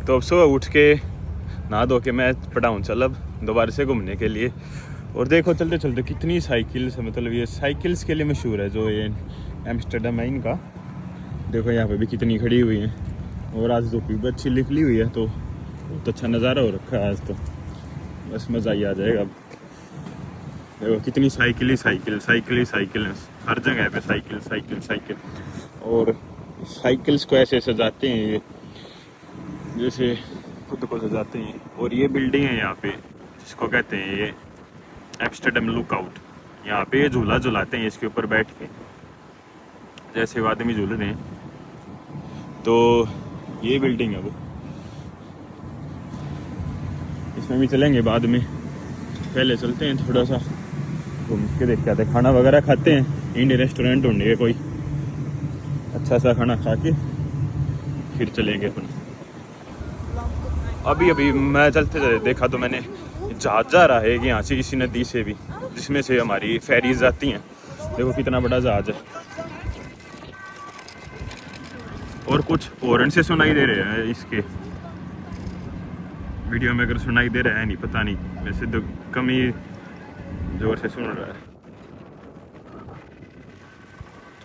तो अब सुबह उठ के नहा धो के मैं पड़ा हूँ चल अब दोबारा से घूमने के लिए। और देखो चलते चलते कितनी साइकिल्स, मतलब ये साइकिल्स के लिए मशहूर है जो ये एम्स्टर्डम है इनका। देखो यहाँ पे भी कितनी खड़ी हुई हैं। और आज धूप भी अच्छी निकली हुई है तो बहुत अच्छा नज़ारा हो रखा है आज तो, बस मज़ा ही आ जाएगा। अब देखो कितनी साइकिल ही साइकिल है, हर जगह पे साइकिल साइकिल साइकिल। और साइकिल्स को ऐसे सजाते हैं ये जैसे खुद को सजाते हैं। और ये बिल्डिंग है यहाँ पे जिसको कहते हैं ये एम्स्टर्डम लुकआउट। यहाँ पे झूला झुलाते हैं इसके ऊपर बैठ के, जैसे वो आदमी झूल रहे हैं। तो ये बिल्डिंग है वो, इसमें भी चलेंगे बाद में। पहले चलते हैं थोड़ा सा घूम के देख के आते हैं, खाना वगैरह खाते हैं। इंडियन रेस्टोरेंट ढूंढेंगे कोई अच्छा सा खाना खा के फिर चलेंगे अपन। अभी मैं चलते चले देखा तो मैंने जहाज जा रहा है कि यहाँ से इसी नदी से भी, जिसमें से हमारी फेरीज आती हैं। देखो कितना बड़ा जहाज है। और कुछ हॉर्न से सुनाई दे रहे हैं इसके वीडियो में, अगर सुनाई दे रहा है नहीं पता नहीं, वैसे तो कम ही जोर से सुन रहा है।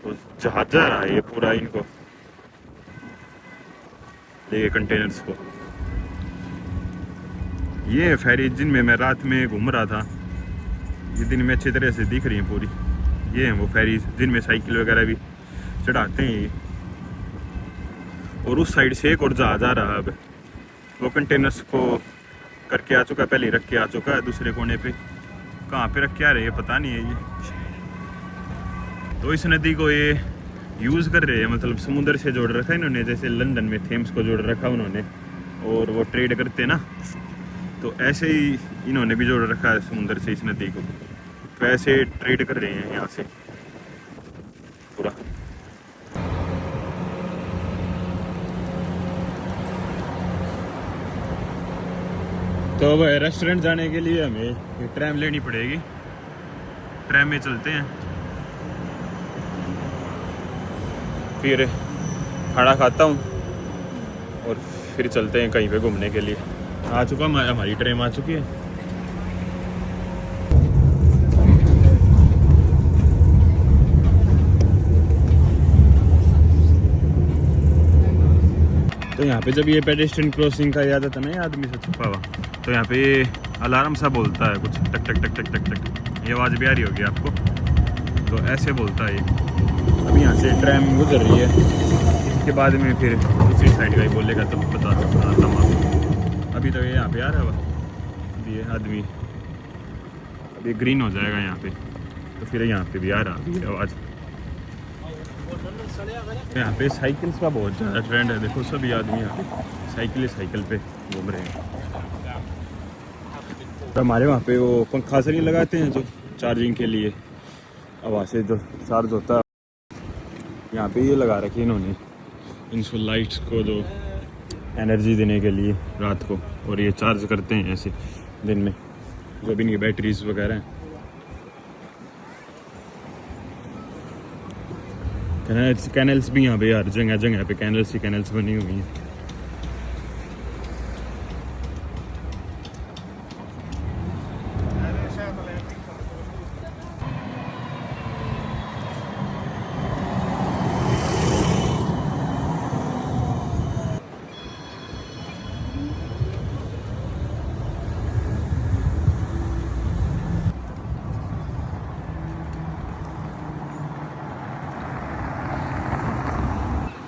तो जहाज जा रहा है ये पूरा इनको लेके कंटेनर्स को। ये फेरी जिनमें मैं रात में घूम रहा था, ये दिन में अच्छी तरह से दिख रही हैं पूरी। ये हैं वो फेरीज जिनमें साइकिल वगैरह भी चढ़ाते हैं ये। और उस साइड से एक और जहाज आ रहा है, अब वो कंटेनर्स को करके आ चुका है, पहले रख के आ चुका है दूसरे कोने पे। कहाँ पे रख के आ रहे हैं पता नहीं है ये। तो इस नदी को ये यूज़ कर रहे हैं, मतलब समुद्र से जोड़ रखा है इन्होंने, जैसे लंदन में थेम्स को जोड़ रखा उन्होंने। और वो ट्रेड करते हैं ना, तो ऐसे ही इन्होंने भी जोड़ रखा है समुद्र से इस नदी को। तो ऐसे ट्रेड कर रहे हैं यहाँ से पूरा। तो अब रेस्टोरेंट जाने के लिए हमें ट्रैम लेनी पड़ेगी, ट्रैम में चलते हैं, फिर खाना खाता हूँ और फिर चलते हैं कहीं पे घूमने के लिए। आ चुका हमारी ट्रेन आ चुकी है। तो यहाँ पे जब ये पेडेस्ट्रियन क्रॉसिंग का याद आता है ना, ये आदमी से छुपा हुआ, तो यहाँ पे अलार्म सा बोलता है कुछ, टक टक टक टक टक टक। ये आवाज़ भी आ रही होगी आपको, तो ऐसे बोलता है ये। अभी यहाँ से ट्रैम गुजर रही है, इसके बाद में फिर दूसरी साइड का ही बोलेगा तब बता सकता हूँ। अभी तो ये यहाँ पे आ रहा है अभी ये आदमी, अभी ग्रीन हो जाएगा यहाँ पे, तो फिर यहाँ पे भी आ रहा है आवाज़। यहाँ पे साइकिल्स का बहुत ज़्यादा ट्रेंड है। देखो सभी आदमी यहाँ पे साइकिल पे घूम रहे हैं। तो हमारे वहाँ पे वो पंखा से नहीं लगाते हैं जो चार्जिंग के लिए, हवा से जो चार्ज होता है, यहाँ पे ये लगा रखी है इन्होंने इनको लाइट्स को जो एनर्जी देने के लिए रात को। और ये चार्ज करते हैं ऐसे दिन में जो भी इनकी बैटरीज वगैरह हैं। कैनल्स भी यहाँ पे हर जगह पे कैनल्स बनी हुई हैं।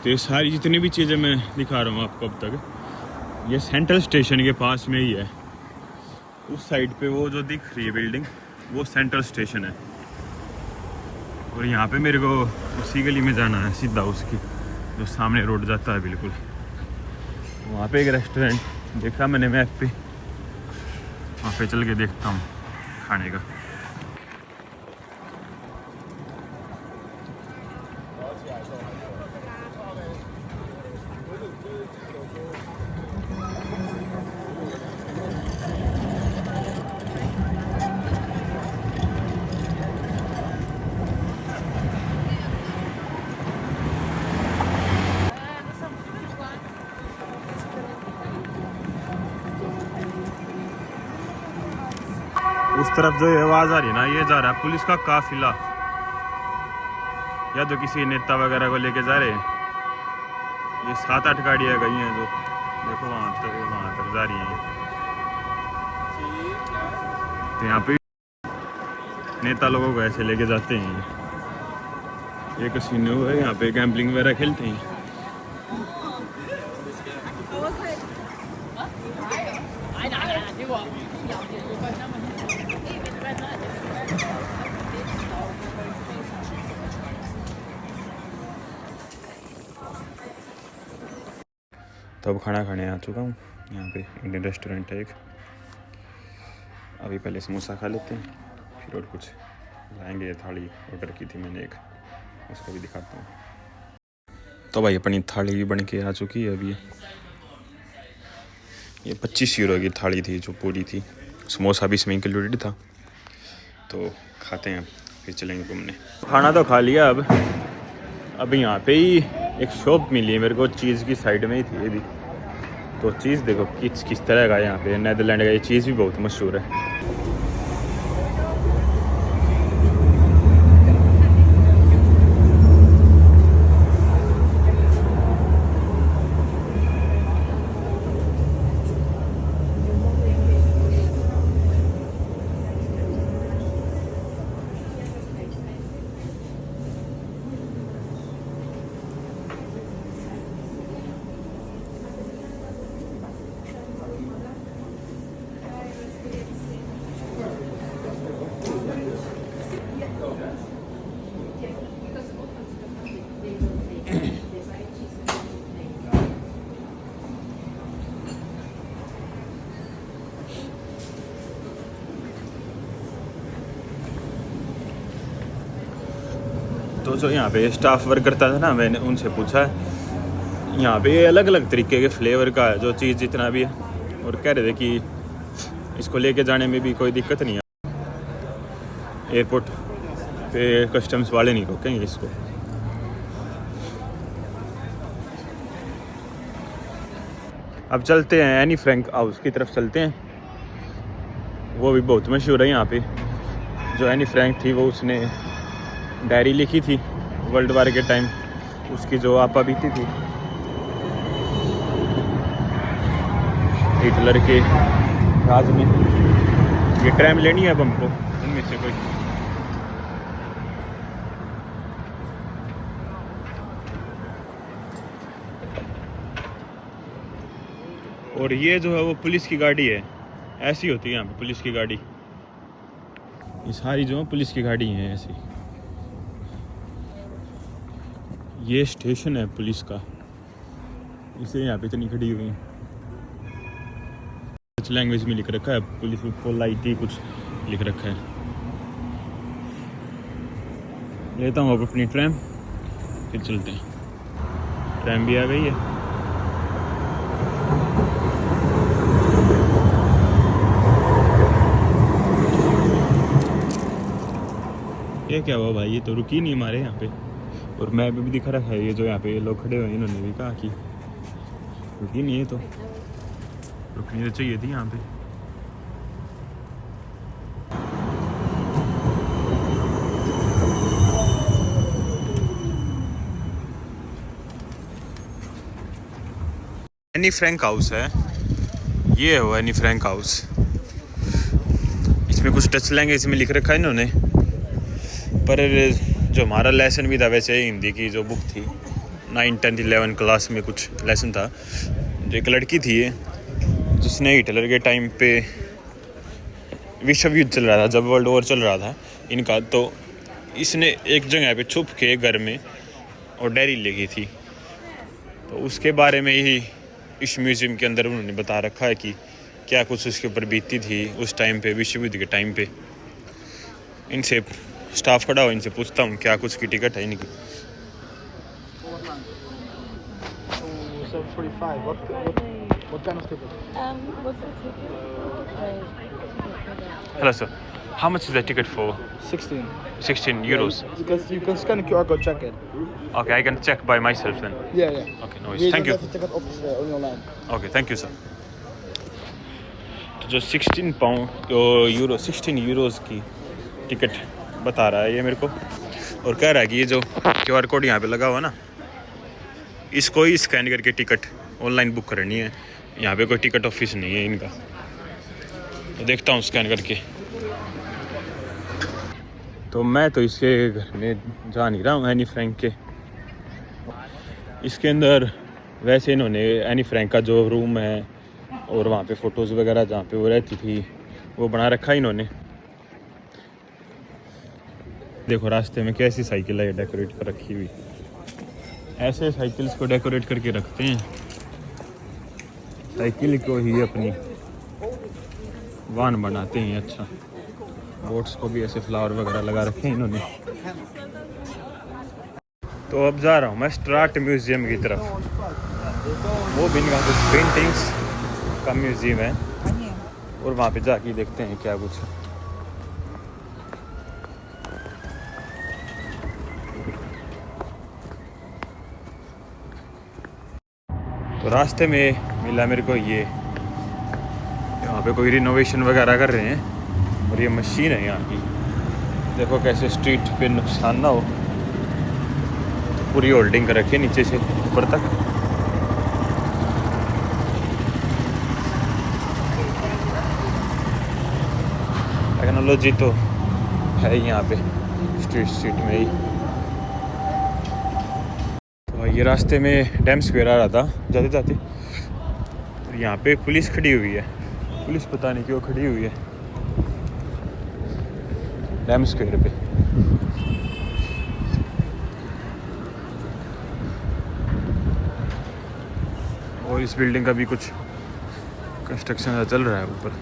तो ये सारी जितनी भी चीज़ें मैं दिखा रहा हूँ आपको अब तक, ये सेंट्रल स्टेशन के पास में ही है। उस साइड पे वो जो दिख रही है बिल्डिंग, वो सेंट्रल स्टेशन है। और यहाँ पे मेरे को उसी गली में जाना है सीधा, उसकी जो सामने रोड जाता है बिल्कुल वहाँ पे एक रेस्टोरेंट देखा मैंने मैप पे, वहाँ पे चल के देखता हूँ खाने का। उस तरफ जो ये आवाज़ आ रही है ना, ये जा रहा है पुलिस का काफिला, या तो किसी नेता वगैरह को लेके जा रहे हैं। ये 7-8 गाड़ियाँ गई हैं जो देखो वहाँ तक जा रही हैं। तो यहाँ पे नेता लोगों को ऐसे लेके जाते हैं। ये कसिनो है, यहाँ पे गैम्बलिंग वगैरह खेलते हैं। तो अब खाना खाने आ चुका हूँ। यहाँ पे इंडियन रेस्टोरेंट है एक। अभी पहले समोसा खा लेते हैं, फिर और कुछ लाएंगे। ये थाली ऑर्डर की थी मैंने एक, उसको भी दिखाता हूँ। तो भाई अपनी थाली भी बन के आ चुकी है। अभी ये 25 यूरो की थाली थी जो पूरी थी। समोसा भी इसमें इंक्लूडेड था। तो खाते हैं, फिर चलेंगे घूमने। खाना तो खा लिया। अब यहाँ पे ही एक शॉप मिली है मेरे को, चीज़ की साइड में ही थी ये भी। तो चीज़ देखो किस तरह का यहाँ पे, नेदरलैंड का ये चीज़ भी बहुत मशहूर है। तो जो यहाँ पे स्टाफ वर्क करता था ना, मैंने उनसे पूछा यहाँ पे अलग अलग तरीके के फ्लेवर का है जो चीज़ जितना भी है, और कह रहे थे कि इसको लेके जाने में भी कोई दिक्कत नहीं है। एयरपोर्ट पे कस्टम्स वाले नहीं रोकेंगे इसको। अब चलते हैं एनी फ्रैंक हाउस की तरफ चलते हैं। वो भी बहुत मशहूर है यहाँ पे। जो एनी फ्रैंक थी वो उसने डायरी लिखी थी वर्ल्ड वार के टाइम, उसकी जो आपा बीती थी हिटलर के राज में। ये ट्रैम लेनी है अब हमको इनमें से कोई। और ये जो है वो पुलिस की गाड़ी है। ऐसी होती है यहाँ पे पुलिस की गाड़ी। ये सारी जो है पुलिस की गाड़ी हैं ऐसी। ये स्टेशन है पुलिस का, इसे यहाँ पे इतनी खड़ी हुई है। कुछ लैंग्वेज में लिख रखा है, पुलिस पोलाइटी कुछ लिख रखा है। लेता हूँ अब अपनी ट्रैम, फिर चलते हैं। ट्रैम भी आ गई है। ये क्या हुआ भाई, ये तो रुकी नहीं हमारे यहाँ पे। और मैप भी दिखा रखा है। ये जो यहाँ पे लोग खड़े हुए हैं इन्होंने भी कहा कि रुकी नहीं है, तो रुकनी तो चाहिए थी यहाँ पे। एनी फ्रैंक हाउस है ये, है वो एनी फ्रैंक हाउस। इसमें कुछ टच लैंग्वेज में लिख रखा है इन्होंने, पर जो हमारा लेसन भी था वैसे हिंदी की जो बुक थी 9, 10, 11 क्लास में कुछ लेसन था। जो एक लड़की थी जिसने हिटलर के टाइम पे विश्व युद्ध चल रहा था, जब वर्ल्ड वॉर चल रहा था इनका, तो इसने एक जगह पे छुप के घर में और डायरी लिखी थी। तो उसके बारे में ही इस म्यूज़ियम के अंदर उन्होंने बता रखा है कि क्या कुछ उसके ऊपर बीती थी उस टाइम पे, विश्व युद्ध के टाइम पे। इनसे स्टाफ खड़ा हो, इनसे पूछता हूँ क्या कुछ की टिकट है इनकी। What kind of ticket? What's the ticket? Hello sir, how much is the ticket for? 16. 16 euros. Because you can scan a QR code, check it. Okay, I can check by myself then. Yeah. Okay, no worries. Thank you. The ticket office on your line. Okay, thank you sir. तो जो 16 pound तो euro 16 euros की ticket बता रहा है ये मेरे को, और कह रहा है कि ये जो QR कोड यहाँ पे लगा हुआ ना, इसको ही स्कैन करके टिकट ऑनलाइन बुक करनी है। यहाँ पे कोई टिकट ऑफिस नहीं है इनका, तो देखता हूँ स्कैन करके। तो मैं तो इसके घर में जा नहीं रहा हूँ, एनी फ्रैंक के। इसके अंदर वैसे इन्होंने एनी फ्रैंक का जो रूम है और वहाँ पे फ़ोटोज़ वगैरह जहाँ पे वो रहती थी वो बना रखा इन्होंने। देखो रास्ते में कैसी साइकिल है डेकोरेट कर रखी हुई। ऐसे साइकिल्स को डेकोरेट करके रखते हैं, साइकिल को ही अपनी वाहन बनाते हैं। अच्छा, बोट्स को भी ऐसे फ्लावर वगैरह लगा रखे हैं इन्होंने। तो अब जा रहा हूँ मैं स्ट्राट म्यूज़ियम की तरफ। वो भी इनका कुछ पेंटिंग्स का म्यूज़ियम है, और वहाँ पे जाके देखते हैं क्या कुछ। तो रास्ते में मिला मेरे को ये, यहाँ पे कोई रिनोवेशन वगैरह कर रहे हैं, और ये मशीन है यहाँ की। देखो कैसे स्ट्रीट पे नुकसान ना हो, तो पूरी होल्डिंग कर रखी है नीचे से ऊपर तक। टेक्नोलॉजी तो है यहाँ पे स्ट्रीट में ही। तो ये रास्ते में डैम स्क्वायर आ रहा था जाते जाते, और यहाँ पे पुलिस खड़ी हुई है। पुलिस पता नहीं क्यों खड़ी हुई है डैम स्क्वायर पे। और इस बिल्डिंग का भी कुछ कंस्ट्रक्शन चल रहा है ऊपर।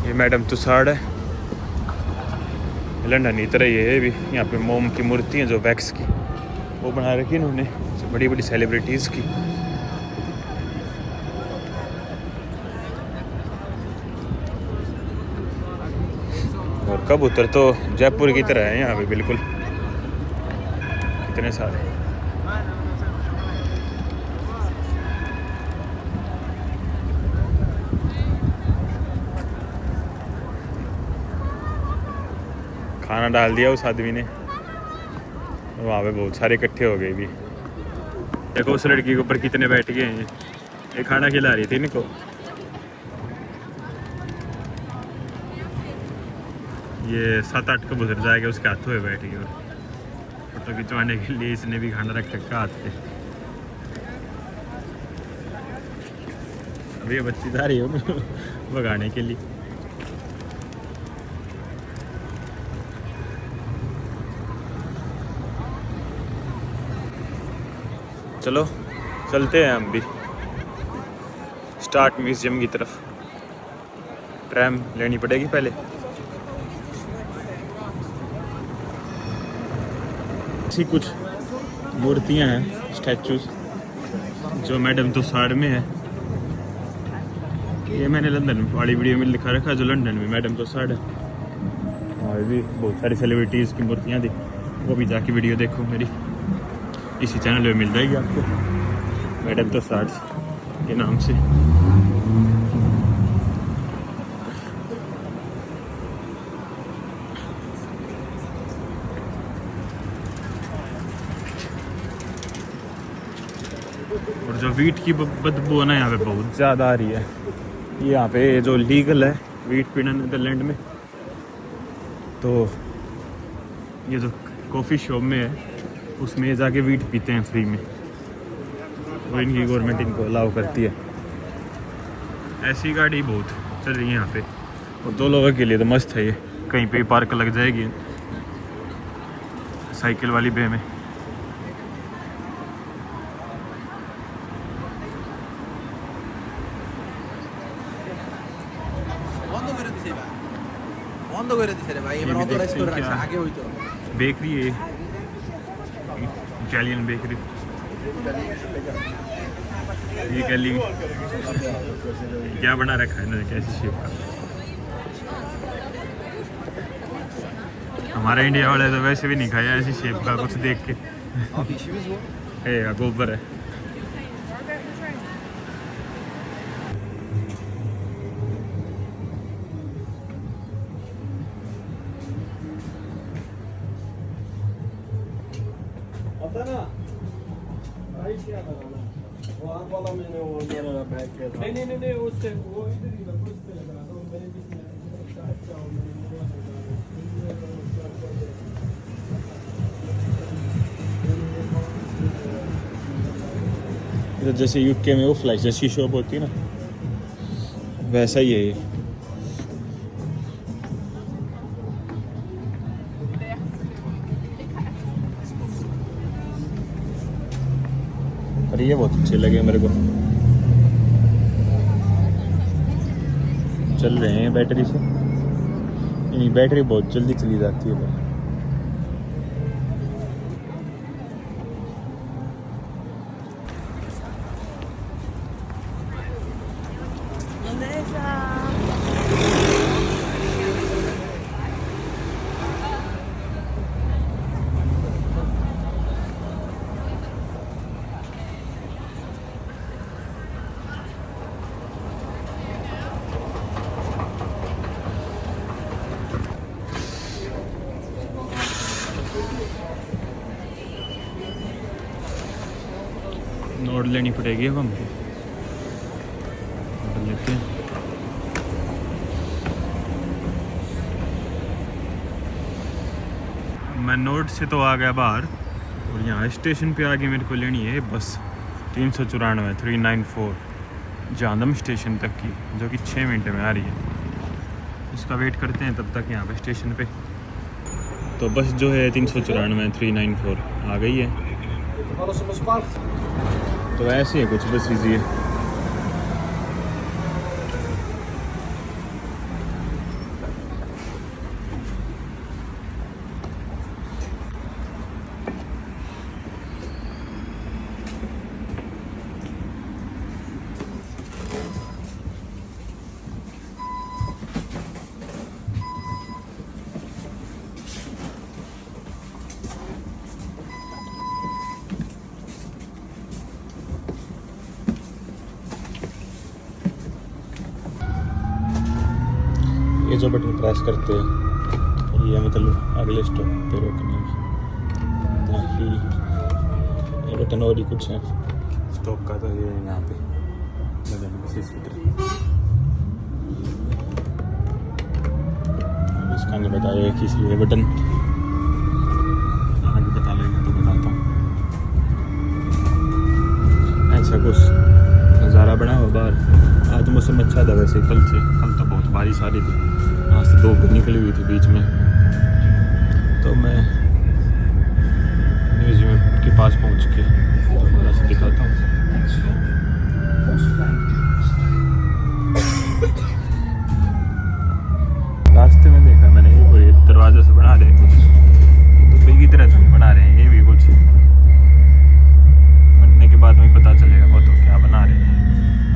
ये मैडम तुसाड़ है, लंदन की तरह ये है भी। यहाँ पे मोम की मूर्ति हैं जो वैक्स की, वो बना रखी है इन्होंने बड़ी बड़ी सेलिब्रिटीज़ की। और कबूतर तो जयपुर की तरह है यहाँ पे बिल्कुल, कितने सारे। खाना डाल दिया उस आदमी ने, और वहाँ पे बहुत सारे इकट्ठे हो गए भी। देखो उस लड़की के ऊपर कितने बैठ गए हैं, ये खाना खिला रही थी इनको। ये 7-8 कबूतर जाके उसके हाथों में बैठ गए, और फोटो खिंचवाने के लिए इसने भी खाना रख रखा हाथ पे। अब ये बच्ची जा रही हो भगाने के लिए। चलो चलते हैं हम भी स्टार्ट म्यूज़ियम की तरफ। ट्रैम लेनी पड़ेगी पहले। ऐसी कुछ मूर्तियां हैं, स्टैचूज, जो मैडम तुसाड़ में है। ये मैंने लंदन वाली वीडियो में लिखा रखा, जो लंदन में मैडम तुसाड़ है। और भी बहुत सारी सेलिब्रिटीज़ की मूर्तियां थी, वो भी जाके वीडियो देखो मेरी, इसी चैनल पे मिल जाएगी आपको, मैडम तुसाड़ के नाम से। और जो वीट की बदबू है ना यहाँ पे बहुत ज़्यादा आ रही है। ये यहाँ पे जो लीगल है वीट पीना नीदरलैंड में, तो ये जो कॉफ़ी शॉप में है उसमें जाके वीट पीते हैं फ्री में, और इनकी गवर्नमेंट इनको अलाउ करती है। ऐसी गाड़ी बहुत चल रही है यहाँ पे, और 2 लोगों के लिए तो मस्त है ये। कहीं पे पार्क लग जाएगी साइकिल वाली बे में। बेकरी है, इटालियन बेकरी। ये गली क्या बना रखा है इन्होंने, कैसी शेप का। हमारे इंडिया वाले तो वैसे भी नहीं खाया ऐसी शेप का कुछ देख के। गोबर है। नहीं उससे वो इधर ही लगो, उससे लगा दो मैंने जिसमें अच्छा हो मैंने जैसे यूके में वो फ्लाइज जैसी शॉप होती है ना, वैसा ही है ये। पर ये बहुत अच्छे लगे मेरे को। चल रहे हैं बैटरी से, यानी बैटरी बहुत जल्दी चली जाती है भाई। नोट लेनी पड़ेगी अब हमको, नोट लेते हैं। मैं नोट से तो आ गया बाहर, और यहाँ स्टेशन पे आगे मेरे को लेनी है बस 394 394 जांदम स्टेशन तक की, जो कि 6 मिनट में आ रही है। इसका वेट करते हैं तब तक यहाँ पे स्टेशन पे। तो बस जो है 394 394 आ गई है। तो ऐसे है कुछ, बस इजी है। ये जो बटन प्रेस करते हैं, ये मतलब अगले स्टॉप पे रोकने की, ताकि ये बटन और ही कुछ है स्टॉप का, तो ये यहाँ पे बटन किसी स्पीकर। इसका नहीं बताया किस लिए बटन, आगे बता लेगा तो बताता हूँ। ऐसा कुछ नज़ारा बना हुआ बाहर। आज मौसम अच्छा था वैसे, कल तो बहुत बारिश आ रही थी, आज से धूप निकली हुई थी बीच में। तो मैं म्यूजियम के पास पहुंच के थोड़ा सा दिखाता हूँ। रास्ते में देखा मैंने, ये कोई दरवाजा से बना रहे हैं कुछ, दुबई की तरह से बना रहे हैं ये भी कुछ। बनने के बाद में पता चलेगा वो तो क्या बना रहे हैं।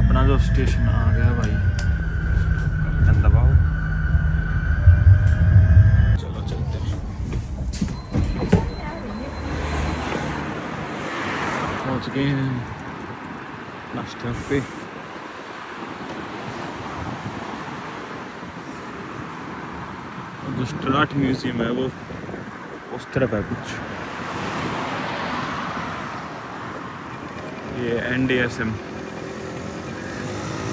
अपना जो स्टेशन आ गया भाई, बटन दबाओ, चलो चलते हैं। पहुंच गए हैं नाश्ते पे। जो स्ट्राट म्यूजियम है वो उस तरफ है कुछ। ये NDSM,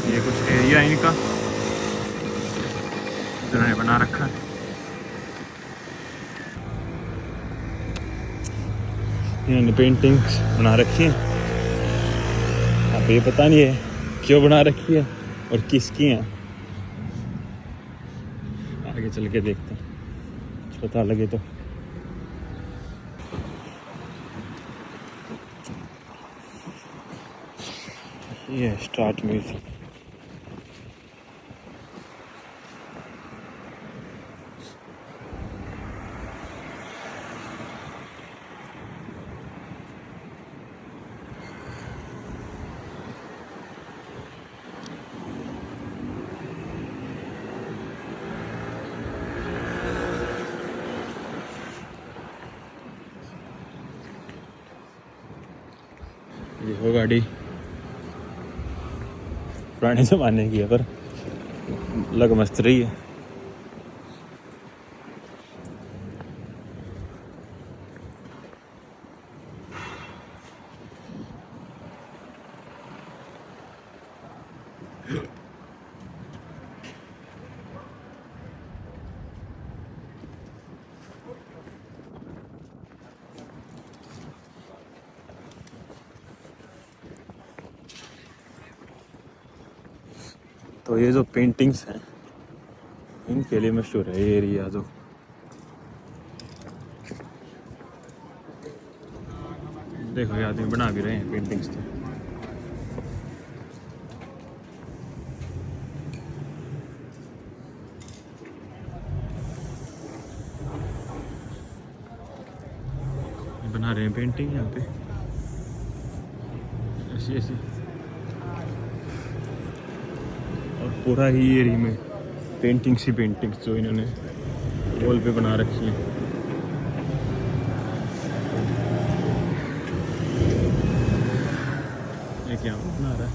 ये कुछ एरिया इनका इन्होंने बना रखा है। इन्होंने पेंटिंग्स बना रखी हैं। अब ये पता नहीं है क्यों बना रखी है और किसकी हैं, आगे चल के देखते हैं, पता लगे तो। ये स्ट्राट म्यूजियम। ये हो गाड़ी पुराने ज़माने की है पर लग मस्त रही है। तो ये जो पेंटिंग्स हैं इनके लिए मशहूर है ये एरिया। जो देखो ये आदमी बना भी रहे हैं पेंटिंग्स तो। बना रहे हैं पेंटिंग यहाँ पे ऐसी ऐसी, और पूरा ही एरिया में पेंटिंग्स ही पेंटिंग्स जो इन्होंने वॉल पे बना रखी है। ये क्या बना रहा है?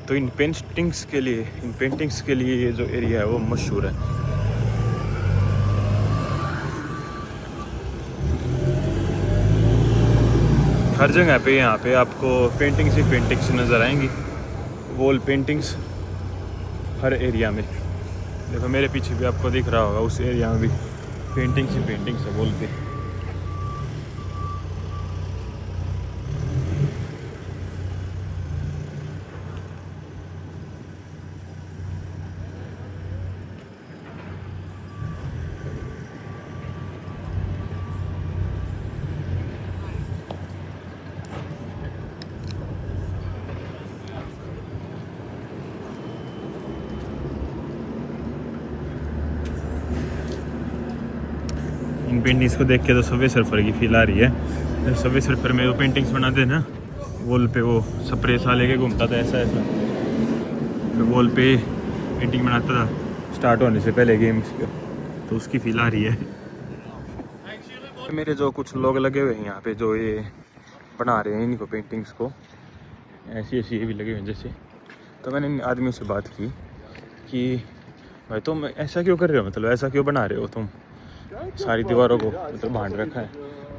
तो इन पेंटिंग्स के लिए ये जो एरिया है वो मशहूर है। हर जगह पे यहाँ पे आपको पेंटिंग्स ही पेंटिंग्स नज़र आएंगी, वॉल पेंटिंग्स हर एरिया में। देखो मेरे पीछे भी आपको दिख रहा होगा, उस एरिया में भी पेंटिंग्स ही पेंटिंग्स है वॉल पे। इन पेंटिंग्स को देख के तो सबवे सर्फर की फील आ रही है। सबवे सर्फर में वो पेंटिंग्स बनाते हैं ना वॉल पे, वो स्प्रे सा लेके घूमता था ऐसा ऐसा, तो वॉल पे पेंटिंग बनाता था स्टार्ट होने से पहले गेम्स के, तो उसकी फील आ रही है। मेरे जो कुछ लोग लगे हुए हैं यहाँ पे जो ये बना रहे हैं इनको पेंटिंग्स को, ऐसी ऐसी ये भी लगे हुए हैं जैसे। तो मैंने इन आदमियों से बात की कि भाई तुम ऐसा क्यों कर रहे हो, मतलब ऐसा क्यों बना रहे हो तुम, सारी दीवारों को मतलब बांध रखा है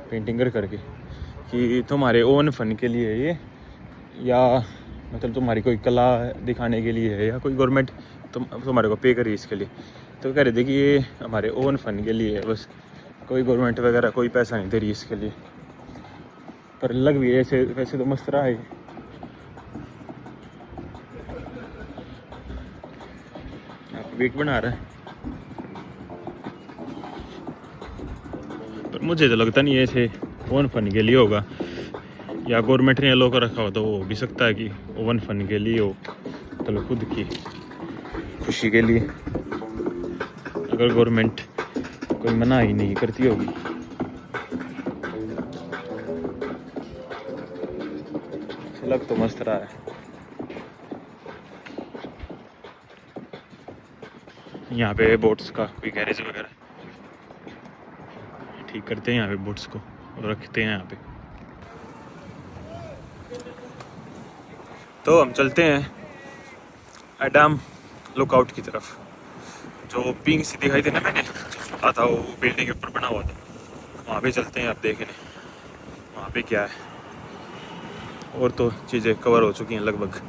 पेंटिंग कर करके, कि तुम्हारे ओन फन के लिए है ये, या मतलब तुम्हारी कोई कला दिखाने के लिए है, या कोई गवर्नमेंट तुम्हारे को पे करी इसके लिए। तो कह रहे थे कि ये हमारे ओन फन के लिए है बस, कोई गवर्नमेंट वगैरह कोई पैसा नहीं दे रही इसके लिए। पर लग भी ऐसे वैसे तो मस्त रहा है। वीक बना रहा है पर मुझे तो लगता नहीं है ऐसे ओवन फन के लिए होगा, या गवर्नमेंट ने अलो कर रखा हो तो हो भी सकता है कि ओवन फन के लिए हो, मतलब खुद की खुशी के लिए, अगर गवर्नमेंट कोई मना ही नहीं करती होगी। लग तो मस्त रहा है। यहाँ पे बोट्स का कोई गैरेज वगैरह ठीक करते हैं, यहाँ पे बोट्स को और रखते हैं यहाँ पे। तो हम चलते हैं एडम लुकआउट की तरफ। जो पिंक सी दिखाई थी ना मैंने सुना था, वो बिल्डिंग के ऊपर बना हुआ था, वहाँ पे चलते हैं आप देखने वहाँ पे क्या है। और तो चीज़ें कवर हो चुकी हैं लगभग।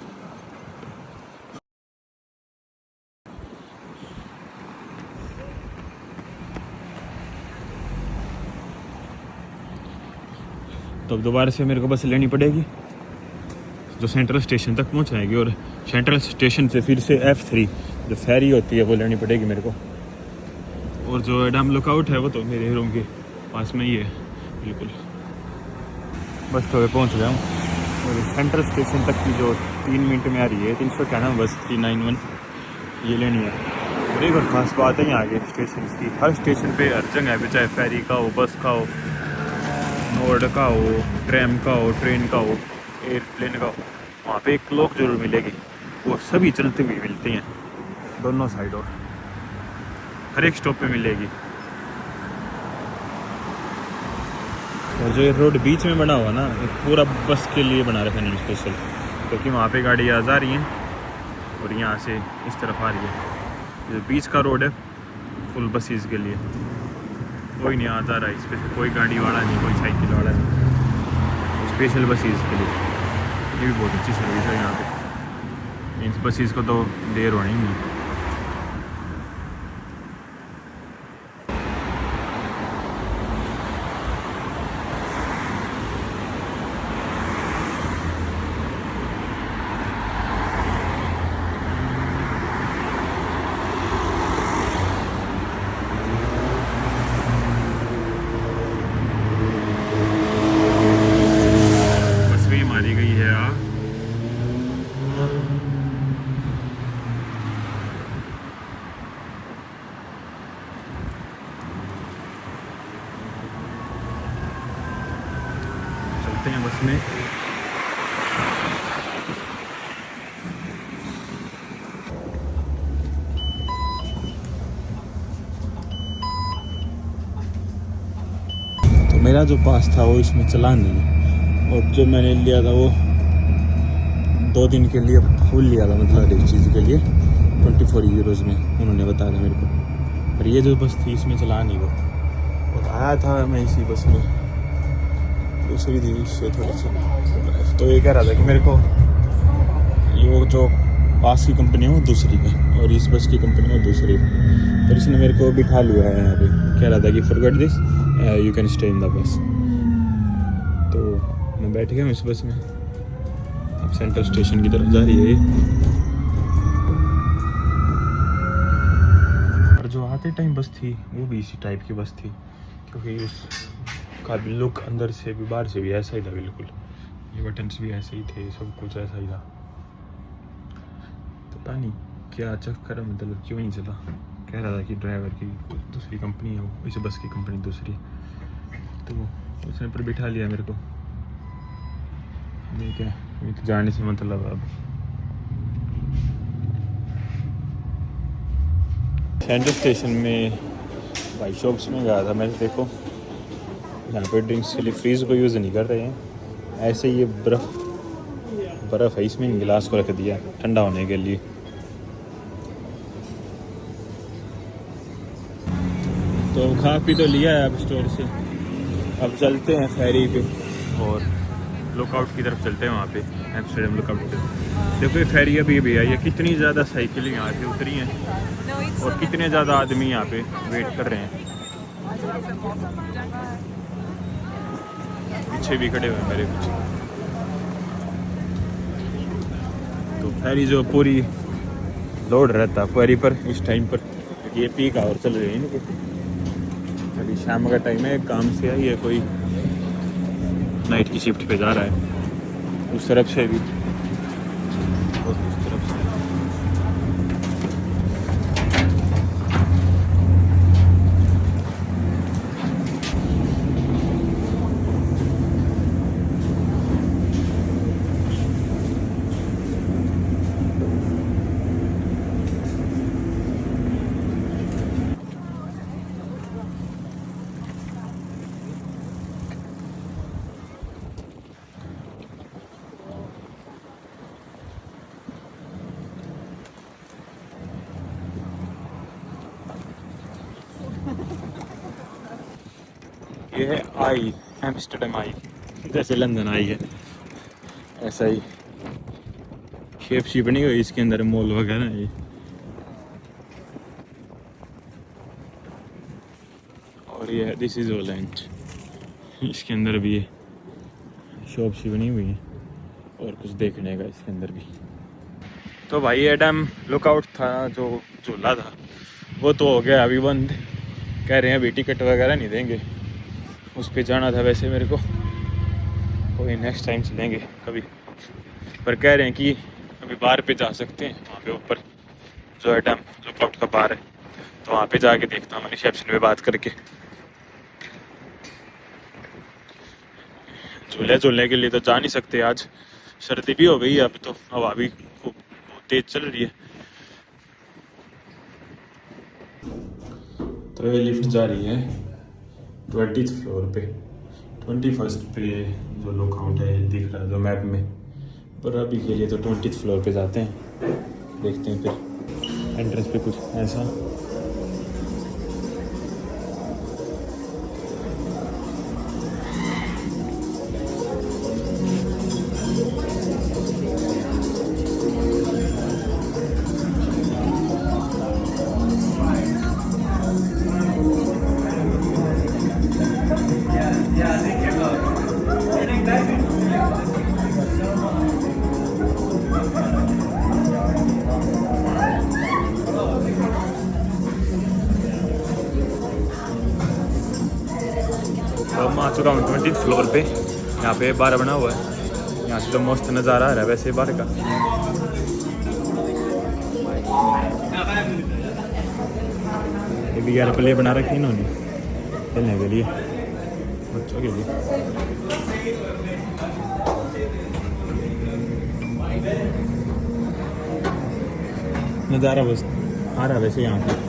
तो अब दोबारा से मेरे को बस लेनी पड़ेगी जो सेंट्रल स्टेशन तक पहुंचाएगी, और सेंट्रल स्टेशन से फिर से F3 जो फेरी होती है वो लेनी पड़ेगी मेरे को। और जो एडम लुकआउट है वो तो मेरे रूम के पास में ही है बिल्कुल। बस तो पहुंच गया हूँ। और सेंट्रल स्टेशन तक की जो 3 मिनट में आ रही है 391 बस 391 ये लेनी है। और एक और ख़ास बात है यहाँ के स्टेशन की, हर स्टेशन पे हर जगह पे चाहे फेरी का हो, बस का हो, नोर्ड का हो, ट्रैम का हो, ट्रेन का हो, एयरप्लेन का हो, वहाँ पे एक क्लॉक जरूर मिलेगी। वो सभी चलते हुए मिलते हैं दोनों साइड, और हर एक स्टॉप पे मिलेगी। और जो ये रोड बीच में बना हुआ ना, ये पूरा बस के लिए बना रखा है स्पेशल, क्योंकि वहाँ पे गाड़ी आ जा रही हैं और यहाँ से इस तरफ आ रही है। ये बीच का रोड है फुल बसेस के लिए, कोई नहीं आ जा रहा है इस पर, कोई गाड़ी वाला नहीं, कोई साइकिल वाला नहीं, स्पेशल बसेस के लिए। ये भी बहुत अच्छी सर्विस है यहाँ पे, इन बसेस को तो देर होनी ही नहीं। चलते हैं बस में। तो मेरा जो पास था वो इसमें चला नहीं, और जो मैंने लिया था वो 2 दिन के लिए फुल लिया था, मतलब एक चीज़ के लिए 24 यूरोज़ में उन्होंने बताया था मेरे को। पर ये जो बस थी इसमें चला नहीं वो, और आया था मैं इसी बस में, दूसरी थी इससे थोड़ी सी। तो ये कह रहा था कि मेरे को ये जो पास की कंपनी है वो दूसरी है और इस बस की कंपनी है दूसरी है। पर इसने मेरे को बिठा लिया है यहाँ पे, कह रहा था कि forget this, you can stay in the bus. तो मैं बैठ गया हूँ इस बस में, अब सेंट्रल स्टेशन की तरफ जा रही है ये। और जो आते टाइम बस थी वो भी इसी टाइप की बस थी, क्योंकि उसका भी लुक अंदर से भी बाहर से भी ऐसा ही था बिल्कुल, ये बटन्स भी ऐसे ही थे, सब कुछ ऐसा ही था। तो पता नहीं क्या चक्कर है, मतलब क्यों नहीं चला। कह रहा था कि ड्राइवर की दूसरी कंपनी है वो, इस बस की कंपनी दूसरी, तो उसने पर बिठा लिया मेरे को। ठीक है, ये तो जाने से मतलब अब सेंट्रल स्टेशन में भाई शॉप्स में गया था मैं। देखो यहाँ पे ड्रिंक्स के लिए फ्रीज को यूज़ नहीं कर रहे हैं, ऐसे ही ये बर्फ़ है, इसमें गिलास को रख दिया ठंडा होने के लिए। तो खा पी तो लिया है अब स्टोर से, अब चलते हैं फेरी पे और लुकआउट की तरफ चलते हैं, वहाँ पे एम्स्टर्डम लुकआउट पे। देखो ये फेरी अभी भी आई है, कितनी ज़्यादा साइकिल यहाँ से उतरी हैं और कितने ज़्यादा आदमी यहाँ पे वेट कर रहे हैं। पीछे भी खड़े हुए हैं मेरे पीछे। तो फेरी जो पूरी लोड रहता फेरी पर इस टाइम पर, ये पीक आवर चल रही है इनके। अभी शाम का टाइम है, काम से आई है, कोई नाइट की शिफ्ट पे जा रहा है उस तरफ से भी और उस तरफ से। ये है आई, एम्स्टर्डम आई, जैसे लंदन आई है ऐसा ही शेप शी बनी हुई इसके अंदर, मॉल वगैरह ये। और ये है दिस इज होलैंड, इसके अंदर भी ये शॉप सी बनी हुई है और कुछ देखने का इसके अंदर भी। तो भाई एडम लुकआउट था जो झूला था वो तो हो गया अभी बंद, कह रहे हैं अभी टिकट वगैरह नहीं देंगे। उस पे जाना था वैसे मेरे को, कोई नेक्स्ट टाइम चलेंगे कभी, पर कह रहे हैं कि अभी बार पे जा सकते हैं, वहाँ पे ऊपर जो एडम लुकआउट का बार है, तो वहाँ पे जाके देखता हूँ रिसेप्शन पे बात करके। झूलने के लिए तो जा नहीं सकते, आज सर्दी भी हो गई है, अब तो हवा भी खूब तेज चल रही है। तो ये लिफ्ट जा रही है 20th फ्लोर पे, 21 पे जो लुक आउट है ये दिख रहा है जो मैप में, पर अभी के लिए तो 20th फ्लोर पे जाते हैं, देखते हैं फिर एंट्रेंस पे कुछ ऐसा। तो मैं आ चुका हूँ 20th फ्लोर पे। यहाँ पे बार बना हुआ है, यहाँ से तो मस्त नज़ारा आ रहा है वैसे बार का। ये भी यार प्ले बना रखी इन्होंने खेलने के लिए, बच्चों के लिए। नज़ारा बस आ रहा है वैसे यहाँ पे।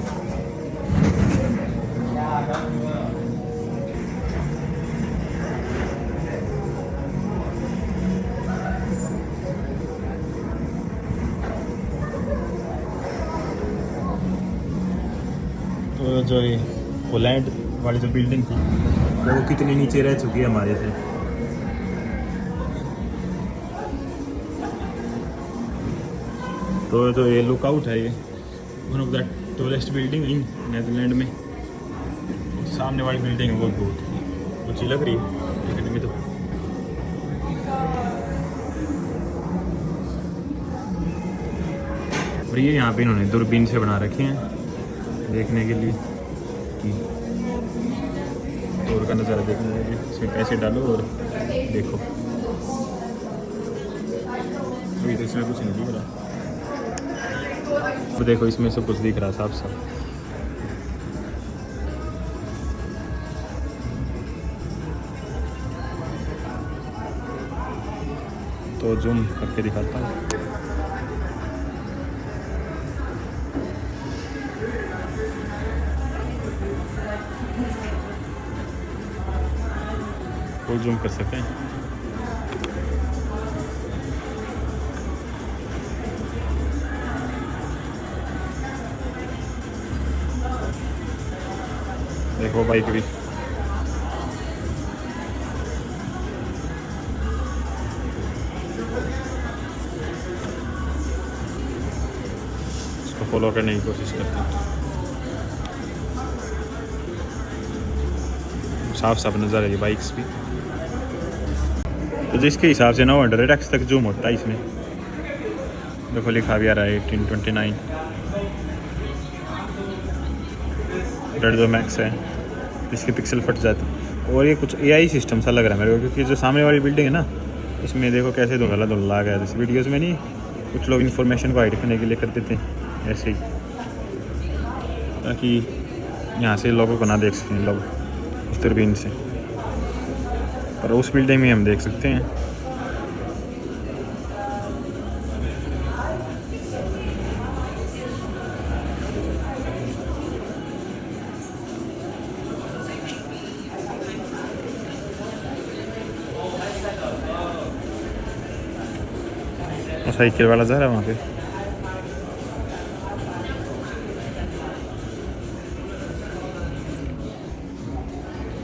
तो जो ये पोलैंड वाली जो बिल्डिंग थी वो कितनी नीचे रह चुकी है हमारे से। तो जो ये लुकआउट है ये one of the tallest building in Netherland में। सामने वाली बिल्डिंग है वो बहुत ऊँची लग रही है देखने में। तो और ये यहाँ पे इन्होंने दूरबीन से बना रखे हैं देखने के लिए कि दूर का नज़ारा देखने के लिए। इसमें पैसे डालो और देखो। अभी तो इसमें कुछ नहीं दिख रहा, तो देखो इसमें सब कुछ दिख रहा है साफ साफ। तो जूम करके दिखाता हूँ। फुल जूम कर सकते हैं। देखो बाइक भी। इसको फॉलो करने की कोशिश करते हैं। साफ साफ नज़र है बाइक्स भी। तो जिसके हिसाब से 900x तक जूम होता है इसमें। देखो लिखा भी आ रहा है 1829 रेड जो मैक्स है, इसके पिक्सल फट जाते हैं। और ये कुछ AI सिस्टम सा लग रहा है मेरे को, क्योंकि जो सामने वाली बिल्डिंग है ना उसमें देखो कैसे धुंधला धुंधला आ गया। जैसे वीडियोज़ में नहीं कुछ लोग इन्फॉर्मेशन को हाइड करने के लिए कर देते हैं ऐसे ही, ताकि यहाँ से लोगों को ना देख सकें लोग उस दूरबीन से। और उस बिल्डिंग में हम देख सकते हैं। साइकिल वाला जा रहा है वहाँ पे।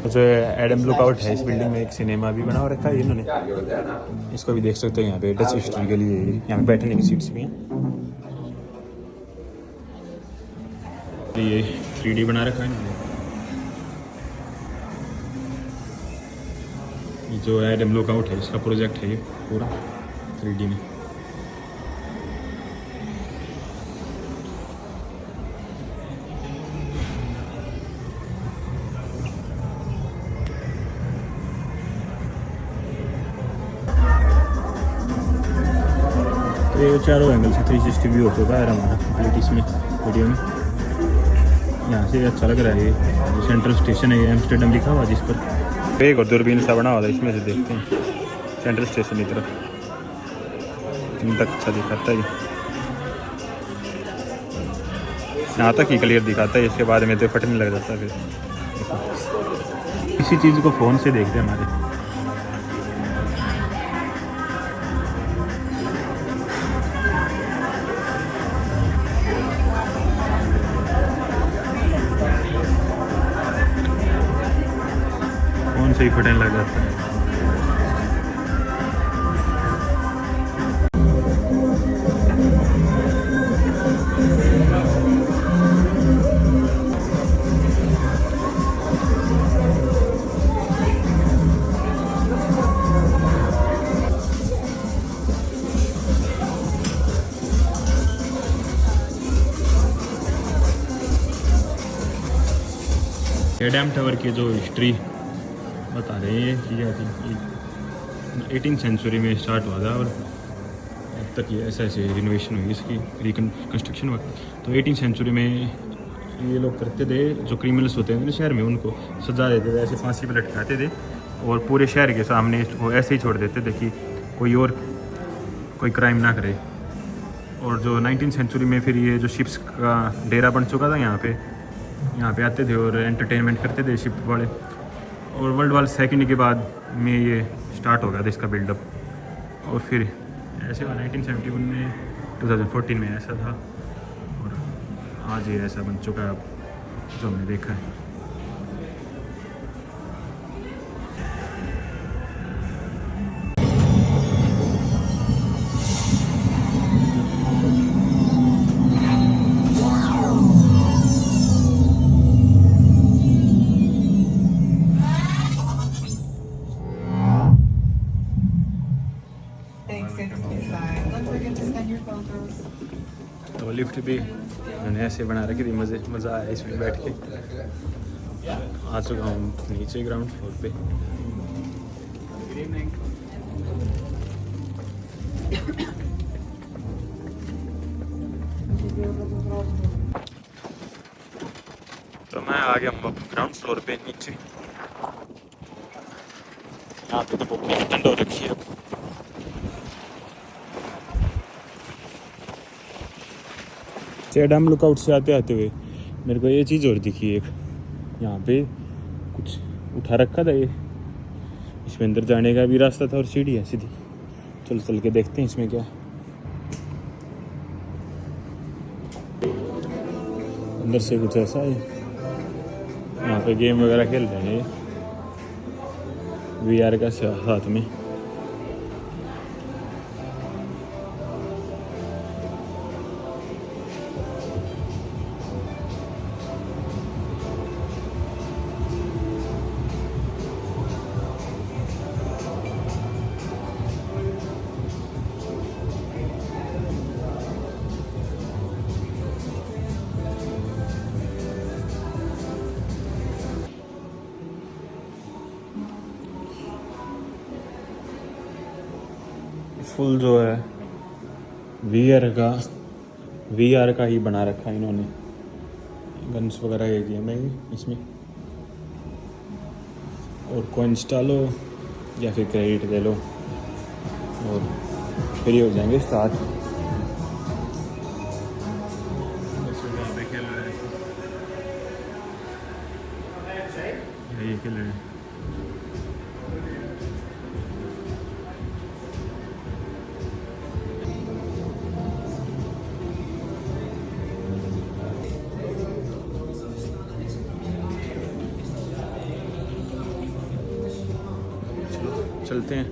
जो एडम लुकआउट है इस बिल्डिंग में एक सिनेमा भी बना रखा है इन्होंने, इसको भी देख सकते हैं। यहाँ पे डच हिस्ट्री के लिए यहाँ पे बैठने की सीट्स भी हैं। ये 3D बना रखा है इन्होंने। जो एडम लुकआउट है इसका प्रोजेक्ट है ये पूरा 3D में। ये चारों एंगल से 360 व्यू हो चुका है हमारा कंप्लीट इसमें वीडियो में। यहाँ से अच्छा लग रहा है। ये जो सेंट्रल स्टेशन है ये एम्स्टर्डम लिखा हुआ जिस पर एक और दूरबीन सा बना हुआ था, इसमें से देखते हैं सेंट्रल स्टेशन की तरफ। इन तक अच्छा दिखाता है यहाँ तक ही क्लियर दिखाता है। इसके बाद में तो फटने लग जाता है फिर। इसी चीज़ को फ़ोन से देखते हैं हमारे। फ़ोन से ही फटने लग जाता है। एडम टावर की जो हिस्ट्री बता रहे हैं कि क्या थी, 18th सेंचुरी में स्टार्ट हुआ था और अब तक ये ऐसे ऐसे रिनोवेशन हुई, इसकी रिकन्स्ट्रक्शन हुआ। तो 18th सेंचुरी में ये लोग करते थे, जो क्रिमिनल्स होते हैं ना शहर में, उनको सजा देते थे, ऐसे फांसी पर लटकाते थे और पूरे शहर के सामने वो ऐसे ही छोड़ देते थे कि कोई क्राइम ना करे। और जो 19th सेंचुरी में फिर ये जो शिप्स का डेरा बन चुका था यहाँ पे आते थे और एंटरटेनमेंट करते थे शिप वाले। और वर्ल्ड वार सेकेंड के बाद में ये स्टार्ट हो गया था इसका बिल्डअप। और फिर ऐसे 1971 में 2014 में ऐसा था और आज ये ऐसा बन चुका है अब जो हमने देखा है। तो लिफ्ट भी मैंने ऐसे बना रखी थी, मज़ा आया इसमें बैठ के। आ चुका हूँ नीचे ग्राउंड फ्लोर पे। तो मैं आ गया ग्राउंड फ्लोर पे नीचे। यहाँ पे तो बहुत ठंड हो रखी है। एडम लुकआउट से आते हुए मेरे को ये चीज़ और दिखी, एक यहाँ पे कुछ उठा रखा था, ये इसमें अंदर जाने का भी रास्ता था और सीढ़ी है सीधी। चल के देखते हैं इसमें क्या। अंदर से कुछ ऐसा है, यहाँ पे गेम वगैरह खेल रहे हैं VR का साथ में। फुल जो है VR का ही बना रखा है इन्होंने। गन्स वगैरह ये दिए मैं इसमें, और कॉइन्स डालो या फिर क्रेडिट ले लो और फ्री हो जाएंगे स्टार्ट। ये खेल रहे हैं। चलते हैं।